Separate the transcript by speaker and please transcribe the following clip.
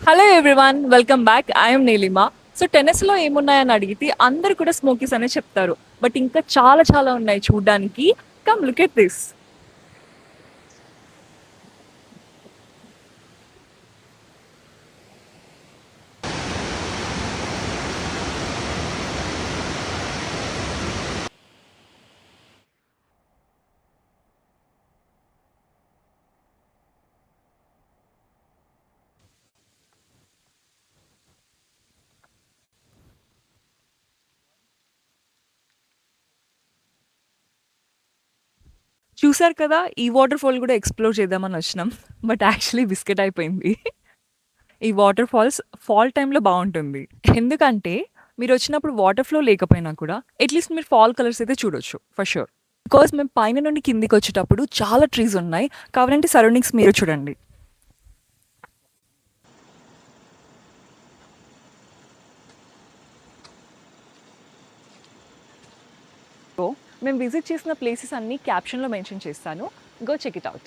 Speaker 1: Hello everyone, welcome back. I am Neelima. So టెన్నిస్లో ఏమున్నాయని అడిగితే అందరు కూడా స్మోకీస్ అనే చెప్తారు. బట్ ఇంకా చాలా చాలా ఉన్నాయి చూడడానికి. Come look at this. చూసారు కదా, ఈ వాటర్ ఫాల్ కూడా ఎక్స్ప్లోర్ చేద్దామని వచ్చినాం. బట్ యాక్చువల్లీ బిస్కెట్ అయిపోయింది. ఈ వాటర్ ఫాల్స్ ఫాల్ టైంలో బాగుంటుంది. ఎందుకంటే మీరు వచ్చినప్పుడు వాటర్ ఫ్లో లేకపోయినా కూడా అట్లీస్ట్ మీరు ఫాల్ కలర్స్ అయితే చూడొచ్చు ఫర్ షూర్. బికాస్ మేము పైన నుండి కిందికి వచ్చేటప్పుడు చాలా ట్రీస్ ఉన్నాయి. కావాలంటే సరౌండింగ్స్ మీరు చూడండి. సో మేము విజిట్ చేసిన ప్లేసెస్ అన్నీ క్యాప్షన్లో మెన్షన్ చేస్తాను. Go check it out.